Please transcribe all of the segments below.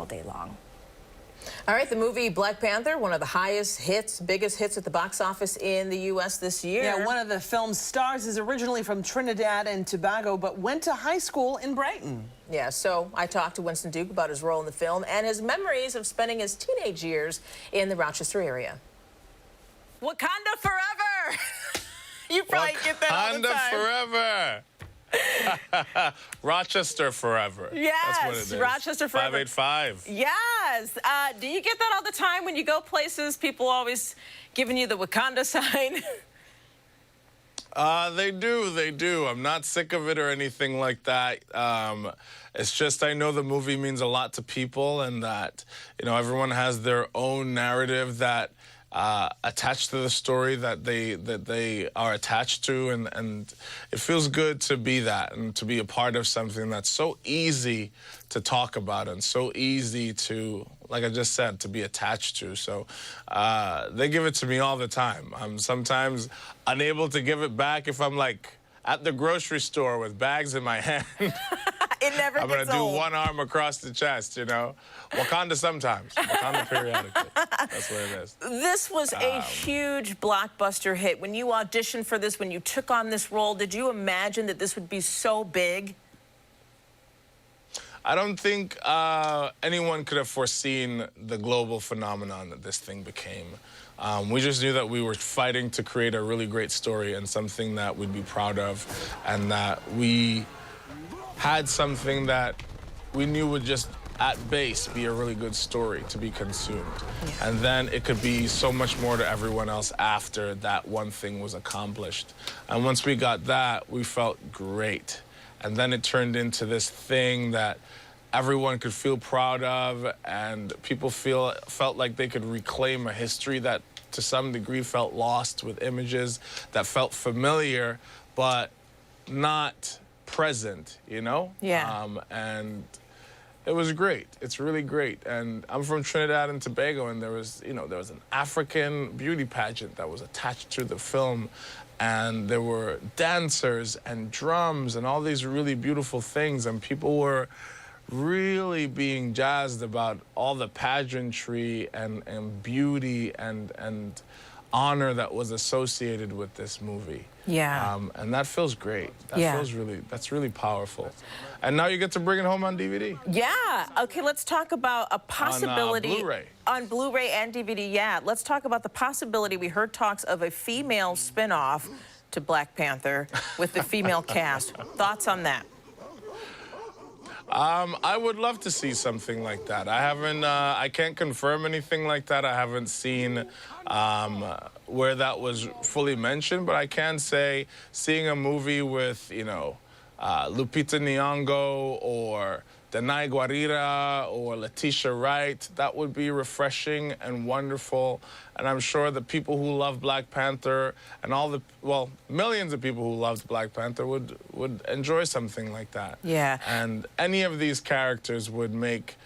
day long. All right, the movie Black Panther, one of the highest hits, biggest hits at the box office in the U.S. this year. Yeah, one of the film's stars is originally from Trinidad and Tobago, but went to high school in Brighton. Yeah, so I talked to Winston Duke about his role in the film and his memories of spending his teenage years in the Rochester area. Wakanda forever! You probably get that all the time. Wakanda forever! Rochester forever. Yes, that's what it is. Rochester forever. 585. Yes. Do you get that all the time when you go places? People always giving you the Wakanda sign? They do. I'm not sick of it or anything like that. It's just I know the movie means a lot to people, and that everyone has their own narrative that attached to the story that they are attached to, and it feels good to be that and to be a part of something that's so easy to talk about and so easy to, like I just said, to be attached to. So they give it to me all the time. I'm sometimes unable to give it back if I'm like at the grocery store with bags in my hand. It never I'm going to do old. one arm across the chest, Wakanda sometimes, Wakanda periodically. That's what it is. This was a huge blockbuster hit. When you auditioned for this, when you took on this role, did you imagine that this would be so big? I don't think anyone could have foreseen the global phenomenon that this thing became. We just knew that we were fighting to create a really great story and something that we'd be proud of, and that we had something that we knew would just, at base, be a really good story to be consumed. Yeah. And then it could be so much more to everyone else after that one thing was accomplished. And once we got that, we felt great. And then it turned into this thing that everyone could feel proud of, and people felt like they could reclaim a history that to some degree felt lost, with images that felt familiar but not present, Yeah. And it was great. It's really great. And I'm from Trinidad and Tobago, and there was an African beauty pageant that was attached to the film, and there were dancers and drums and all these really beautiful things, and people were really being jazzed about all the pageantry and beauty and honor that was associated with this movie. Yeah. And that feels great. That's really powerful. And now you get to bring it home on DVD. Yeah. Okay, let's talk about a possibility. On Blu-ray. On Blu-ray and DVD, yeah. Let's talk about the possibility. We heard talks of a female spin-off to Black Panther with the female cast. Thoughts on that? I would love to see something like that. I can't confirm anything like that. I haven't seen where that was fully mentioned, but I can say seeing a movie with, Lupita Nyong'o or Danai Gurira or Letitia Wright, that would be refreshing and wonderful. And I'm sure the people who love Black Panther and millions of people who loved Black Panther would enjoy something like that. Yeah. And any of these characters would make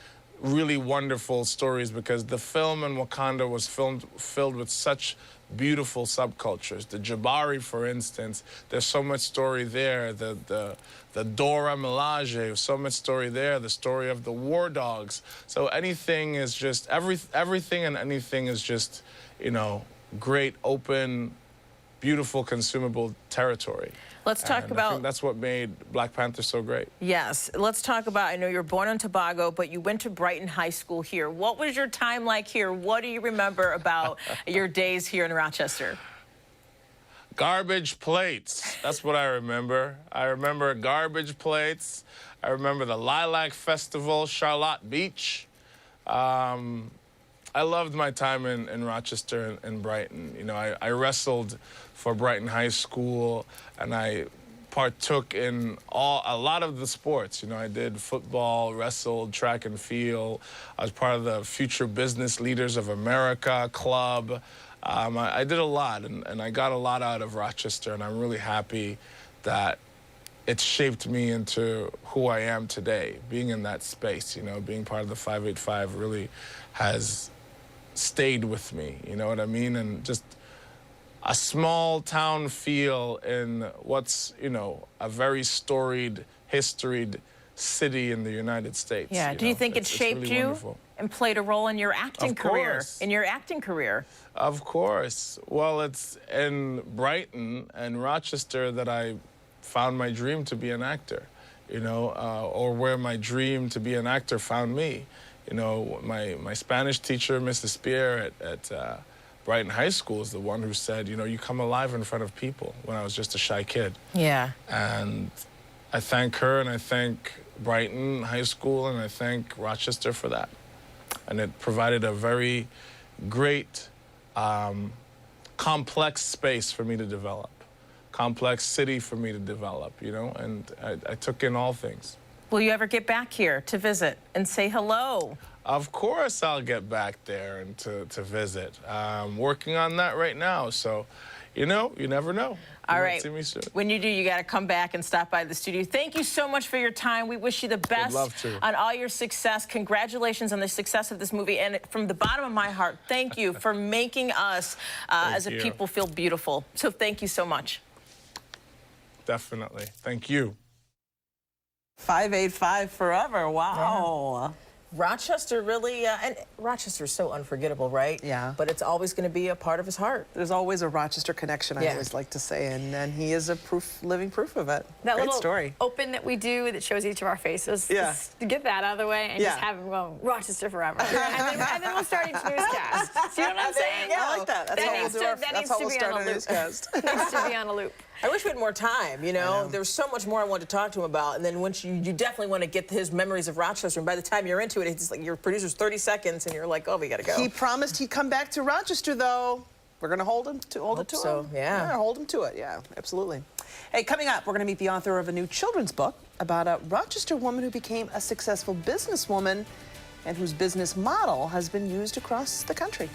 really wonderful stories, because the film in Wakanda was filled with such beautiful subcultures. The Jabari, for instance, there's so much story there. The Dora Milaje, so much story there. The story of the War Dogs. So anything is just, everything and anything is just, great, open, beautiful, consumable territory. Let's talk about... I think that's what made Black Panther so great. Yes. Let's talk about, I know you're born in Tobago, but you went to Brighton High School here. What was your time like here? What do you remember about your days here in Rochester? Garbage plates. That's what I remember. I remember garbage plates. I remember the Lilac Festival, Charlotte Beach. I loved my time in Rochester and Brighton. I wrestled for Brighton High School, and I partook in a lot of the sports. I did football, wrestled, track and field. I was part of the Future Business Leaders of America club. I did a lot, and I got a lot out of Rochester, and I'm really happy that it shaped me into who I am today. Being in that space, being part of the 585 really has stayed with me, you know what I mean? And just a small town feel in what's, a very storied, historied city in the United States. Yeah. Do you think it shaped really you wonderful. and played a role in your acting career? In your acting career? Of course. Well, it's in Brighton and Rochester that I found my dream to be an actor, you know, or where my dream to be an actor found me. You know, my Spanish teacher, Mrs. Spear at Brighton High School, is the one who said, you know, you come alive in front of people, when I was just a shy kid. Yeah. And I thank her, and I thank Brighton High School, and I thank Rochester for that. And it provided a very great, complex space for me to develop, complex city for me to develop, you know, and I took in all things. Will you ever get back here to visit and say hello? Of course I'll get back there and to visit. I'm working on that right now, so, you know, you never know. All You might right. see me soon. When you do, you got to come back and stop by the studio. Thank you so much for your time. We wish you the best love to. on all your success. Congratulations on the success of this movie. And from the bottom of my heart, thank you for making us, as a people, feel beautiful. So thank you so much. Definitely. Thank you. 585 forever. Wow. Yeah. Rochester really, and Rochester is so unforgettable, right? Yeah. But it's always going to be a part of his heart. There's always a Rochester connection, I always like to say, and he is a living proof of it. That Great little story. open that we do that shows each of our faces. Yeah. Just to get that out of the way and just have him go Rochester forever. and then we'll start each newscast. Do you know what I'm saying? I like that. That's how we'll do our, that's how we'll start our newscast. Needs to be on a loop. I wish we had more time, you know. There's so much more I wanted to talk to him about. And then once you definitely want to get his memories of Rochester. And by the time you're into it, it's like your producer's 30 seconds and you're like, oh, we got to go. He promised he'd come back to Rochester, though. We're going to hold it to him. Yeah, hold him to it. Yeah, absolutely. Hey, coming up, we're going to meet the author of a new children's book about a Rochester woman who became a successful businesswoman and whose business model has been used across the country.